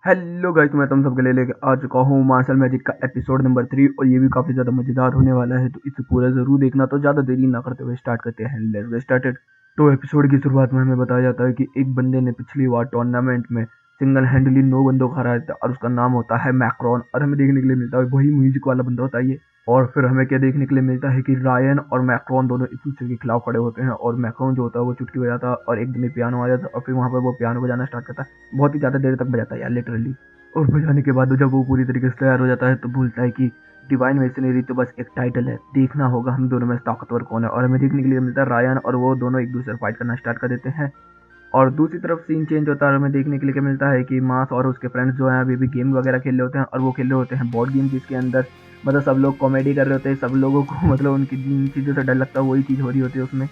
Hello guys, मैं तुम सबके लिए लेके आ चुका हूँ मार्शल मैजिक का एपिसोड नंबर 3 और ये भी काफ़ी ज़्यादा मज़ेदार होने वाला है, तो इसे पूरा ज़रूर देखना। तो ज़्यादा देरी ना करते हुए स्टार्ट करते हैं। Let's get started. तो एपिसोड की शुरुआत में हमें बताया जाता है कि एक बंदे ने पिछली बार टूर्नामेंट में सिंगल हैंडली 9 बंदों को हराया था और उसका नाम होता है मैक्रॉन। और हमें देखने के लिए मिलता है वही म्यूजिक वाला बंदा होता है ये। और फिर हमें क्या देखने के लिए मिलता है कि रायन और मैक्रॉन दोनों एक दूसरे के खिलाफ खड़े होते हैं और मैक्रॉन जो होता है वो चुटकी बजाता है और एकदम ही पियानो आ जाता है और फिर वहाँ पर वो पियानो बजाना स्टार्ट करता है। बहुत ही ज़्यादा देर तक बजाता है यार, लिटरली। और बजाने के बाद जब वो पूरी तरीके से तैयार हो जाता है तो बोलता है कि डिवाइन मशीनरी तो बस एक टाइटल है, देखना होगा हम दोनों में ताकतवर कौन है। और हमें देखने के लिए मिलता है रायन और वो दोनों एक दूसरे से फाइट करना स्टार्ट कर देते हैं। और दूसरी तरफ सीन चेंज होता है और हमें देखने के लिए क्या मिलता है कि मास और उसके फ्रेंड्स जो हैं अभी भी गेम वगैरह खेल रहे होते हैं और वो खेल रहे होते हैं बोर्ड गेम, जिसके अंदर मतलब सब लोग कॉमेडी कर रहे होते हैं। सब लोगों को मतलब उनकी जिन चीज़ों से डर लगता है वही चीज़ हो रही होती है उसमें।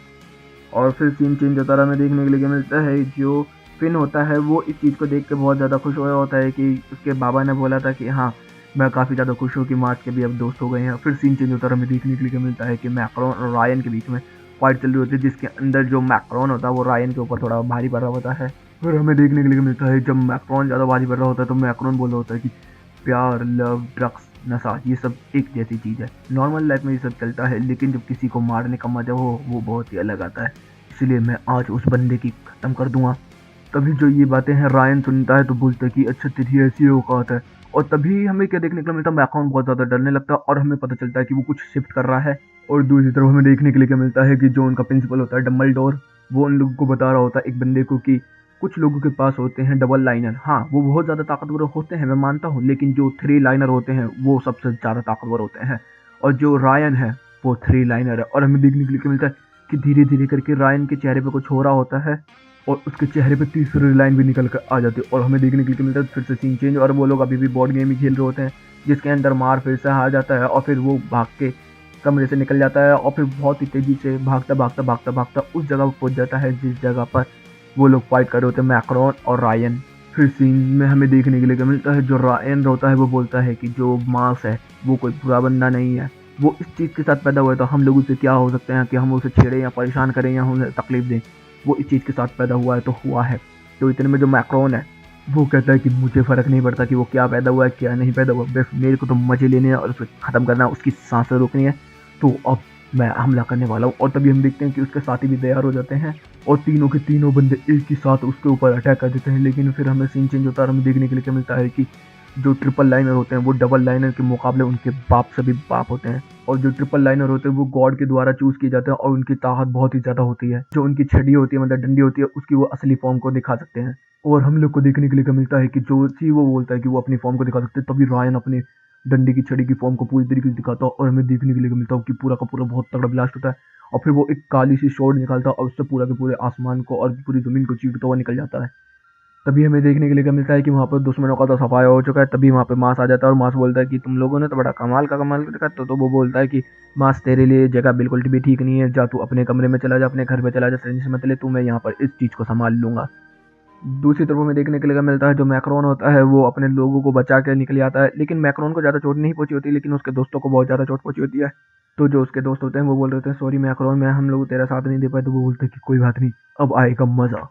और फिर सीन चेंज होता रहा, हमें देखने के लिए क्या मिलता है जो फिन होता है वो इस चीज़ को देख के बहुत ज़्यादा खुश हुआ होता है कि उसके बाबा ने बोला था कि हाँ, मैं काफ़ी ज़्यादा खुश हूँ कि मार्च के भी अब दोस्त हो गए हैं। फिर सीन चेंज होता रहा, हमें देखने के लिए क्या मिलता है कि मैक्रॉन और रायन के बीच में फाइट चल रही होती है, जिसके अंदर जो मैक्रॉन होता है वो रायन के ऊपर थोड़ा भारी पड़ रहा होता है। फिर हमें देखने के लिए मिलता है जब मैक्रॉन ज़्यादा भारी पड़ रहा होता है तो मैक्रॉन बोल रहा होता है कि प्यार, लव, ड्रग्स, नशा ये सब एक जैसी चीज़ है। नॉर्मल लाइफ में ये सब चलता है, लेकिन जब किसी को मारने का मजा हो वो बहुत ही अलग आता है। इसलिए मैं आज उस बंदे की खत्म कर दूंगा। तभी जो ये बातें हैं रायन सुनता है तो बोलता है कि अच्छा, तेरी ऐसी औकात है। और तभी हमें क्या देखने को मिलता है, मैकॉन बहुत ज़्यादा डरने लगता है और हमें पता चलता है कि वो कुछ शिफ्ट कर रहा है। और दूसरी तरफ हमें देखने के लिए क्या मिलता है कि जो उनका प्रिंसिपल होता है डम्बलडोर, वो उन लोगों को बता रहा होता है एक बंदे को कि कुछ लोगों के पास होते हैं डबल लाइनर। हाँ, वो बहुत ज़्यादा ताकतवर होते हैं, मैं मानता हूँ, लेकिन जो 3 लाइनर होते हैं वो सबसे ज़्यादा ताकतवर होते हैं। और जो रायन है वो 3 लाइनर है। और हमें देखने के लिए क्या मिलता है कि धीरे धीरे करके रायन के चेहरे पे कुछ हो रहा होता है और उसके चेहरे पे तीसरी लाइन भी निकल कर आ जाती है। और हमें देखने के लिए मिलता है फिर से सीन चेंज और वो लोग अभी भी बोर्ड गेम ही खेल रहे होते हैं, जिसके अंदर मार फिर से हार जाता है और फिर वो भाग के कमरे से निकल जाता है और फिर बहुत ही तेजी से भागता भागता भागता भागता उस जगह पर पहुंच जाता है जिस जगह पर वो लोग फाइट कर रहे होते हैं, मैक्रॉन और रायन। फिर सीन में हमें देखने के लिए क्या मिलता है, जो रायन होता है वो बोलता है कि जो मार्स है वो कोई बुरा बंदा नहीं है, वो इस चीज़ के साथ पैदा हुआ है तो हम लोग उसे क्या हो सकते हैं कि हम उसे छेड़े या परेशान करें या उन्हें तकलीफ दें। वो इस चीज़ के साथ पैदा हुआ है तो हुआ है। तो इतने में जो मैक्रोन है वो कहता है कि मुझे फ़र्क नहीं पड़ता कि वो क्या पैदा हुआ है क्या नहीं पैदा हुआ, बस मेरे को तो मज़े लेने हैं और उसे ख़त्म करना है, उसकी सांसें रोकनी है। तो अब मैं हमला करने वाला हूँ। और तभी हम देखते हैं कि उसके साथी भी तैयार हो जाते हैं और तीनों के तीनों बंदे एक ही साथ उसके ऊपर अटैक कर देते हैं। लेकिन फिर हमें सीन चेंज होता है और हमें देखने के लिए क्या मिलता है कि जो ट्रिपल लाइनर होते हैं वो डबल लाइनर के मुकाबले उनके बाप से भी बाप होते हैं। और जो ट्रिपल लाइनर होते हैं वो गॉड के द्वारा चूज किए जाते हैं और उनकी ताकत बहुत ही ज़्यादा होती है। जो उनकी छड़ी होती है मतलब डंडी होती है उसकी वो असली फॉर्म को दिखा सकते हैं। और हम लोग को देखने के लिए क्या मिलता है कि जो सी वो बोलता है कि वो अपनी फॉर्म को दिखा सकते हैं, तभी रायन अपने डंडी की छड़ी की फॉर्म को पूरी तरीके से दिखाता है और हमें देखने के लिए मिलता है कि पूरा का पूरा बहुत तगड़ा ब्लास्ट होता है। और फिर वो एक काली सी शॉट निकालता है और उससे पूरा के पूरे आसमान को और पूरी ज़मीन को चीरता हुआ निकल जाता है। तभी हमें देखने के लिए क्या मिलता है कि वहाँ पर दुश्मनों का तो सफाया हो चुका है। तभी वहाँ पे मास आ जाता है और मास बोलता है कि तुम लोगों ने तो बड़ा कमाल का दिखा। तो वो बोलता है कि मास, तेरे लिए जगह बिल्कुल भी ठीक नहीं है, जा तू अपने कमरे में चला जा, अपने घर पे चला जा, टेंशन मत ले, तू, मैं यहाँ पर इस चीज़ को संभाल लूंगा। दूसरी तरफ हमें देखने के लिए मिलता है जो मैक्रोन होता है वो अपने लोगों को बचा के निकल आता है, लेकिन मैक्रोन को ज़्यादा चोट नहीं पहुंची होती, लेकिन उसके दोस्तों को बहुत ज़्यादा चोट पहुंची होती है। तो जो उसके दोस्त होते हैं वो बोल रहे होते हैं सॉरी मैक्रोन, मैं हम लोग तेरा साथ नहीं दे पाए। तो वो बोलते हैं कि कोई बात नहीं, अब आएगा मज़ा।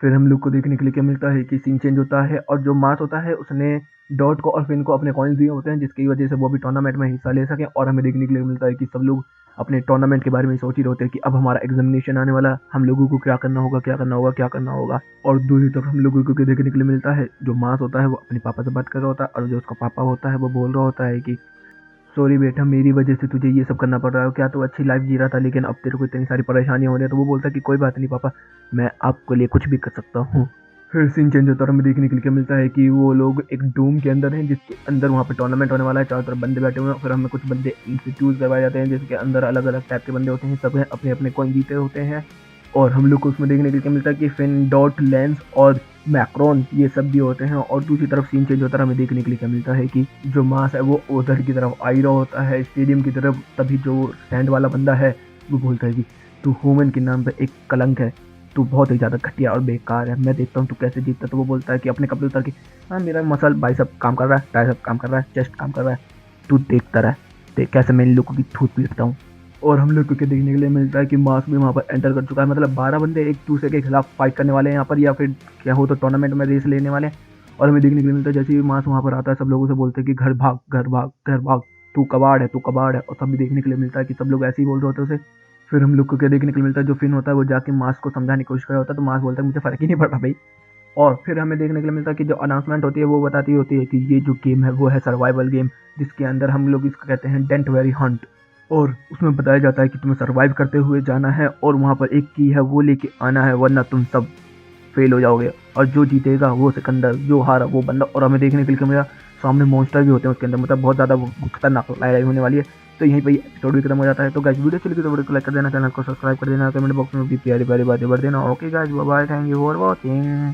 फिर हम लोग को देखने के लिए क्या मिलता है कि सीन चेंज होता है और जो मास होता है उसने डॉट को और फिन को अपने कॉइन्स दिए होते हैं, जिसकी वजह से वो भी टूर्नामेंट में हिस्सा ले सकें। और हमें देखने के लिए मिलता है कि सब लोग अपने टूर्नामेंट के बारे में सोच ही रहे होते हैं कि अब हमारा एग्जामिनेशन आने वाला, हम लोगों को क्या करना होगा क्या करना होगा क्या करना होगा। और दूसरी तरफ हम लोगों को देखने के लिए मिलता है जो मास होता है वो अपने पापा से बात कर रहा होता है और जो उसका पापा होता है वो बोल रहा होता है कि सॉरी बेटा, मेरी वजह से तुझे ये सब करना पड़ रहा है, क्या तू अच्छी लाइफ जी रहा था लेकिन अब तेरे को इतनी सारी परेशानियां हो रही है। तो वो बोलता है कि कोई बात नहीं पापा, मैं आपके लिए कुछ भी कर सकता हूँ। फिर सीन चेंज होता है और हमें देखने के लिए क्या मिलता है कि वो लोग एक डूम के अंदर हैं, जिसके अंदर वहाँ पे टूर्नामेंट होने वाला है, चारों तरफ बंदे बैठे हुए हैं। फिर हमें कुछ बंदे इंस्टीट्यूट करवाए जाते हैं जिसके अंदर अलग अलग टाइप के बंदे होते हैं, सब अपने अपने कॉइन जीते होते हैं। और हम लोग को उसमें देखने के लिए क्या मिलता है कि फिन, डॉट, लेंस और मैक्रोन ये सब भी होते हैं। और दूसरी तरफ सीन चेंज होता है, हमें देखने के लिए क्या मिलता है कि जो मास है वो उधर की तरफ आ ही रहा होता है स्टेडियम की तरफ। तभी जो स्टैंड वाला बंदा है वो बोलता है कि तू ह्यूमन के नाम पे एक कलंक है, तू बहुत ही ज़्यादा घटिया और बेकार है, मैं देखता हूँ तू कैसे जीतता है। तो वो बोलता है कि अपने कपड़े उतार के, हाँ मेरा मसल बाइसेप काम कर रहा है, ट्राइसेप काम कर रहा है, चेस्ट काम कर रहा है, तू देखता रह, देख कैसे मैं इन लोगों की थूत पीटता हूँ। और हम लोग को क्या देखने के लिए मिलता है कि मास भी वहाँ पर एंटर कर चुका है, मतलब 12 बंदे एक दूसरे के खिलाफ फाइट करने वाले हैं यहाँ पर, या फिर क्या हो तो टूर्नामेंट में रेस लेने वाले हैं। और हमें देखने के लिए मिलता है जैसे ही मार्स वहाँ पर आता है सब लोगों से बोलते हैं कि घर भाग घर भाग घर भाग, तू कबाड़ है तू कबाड़ है, और सब भी देखने के लिए मिलता है कि सब लोग ऐसे ही बोल रहे होते हैं उसे। फिर हम लोग को क्या देखने के लिए मिलता है, जो फिन होता है वो जाके मार्स को समझाने की कोशिश कर रहा होता है, तो मार्स बोलता है मुझे फर्क ही नहीं पड़ रहा भाई। और फिर हमें देखने के लिए मिलता है कि जो अनाउंसमेंट होती है वो बताती होती है कि ये जो गेम है वो है सर्वाइवल गेम, जिसके अंदर हम लोग इसको कहते हैं डेंट वेरी हंट। और उसमें बताया जाता है कि तुम्हें सर्वाइव करते हुए जाना है और वहाँ पर एक की है वो लेके आना है, वरना तुम सब फेल हो जाओगे, और जो जीतेगा वो सिकंदर, जो हारा वो बंदा। और हमें देखने के लिए मेरा सामने मॉन्स्टर भी होते हैं उसके अंदर, मतलब बहुत ज़्यादा खतरनाक लड़ाई होने वाली है। तो यहीं पर एपिसोड भी खत्म हो जाता है। तो गाइस वीडियो चली तो वीडियो को लाइक कर देना, चैनल को सब्सक्राइब कर देना, कमेंट बॉक्स में भी प्यारी प्यारी बातें भर देना। Okay guys, bye bye, thank you for watching.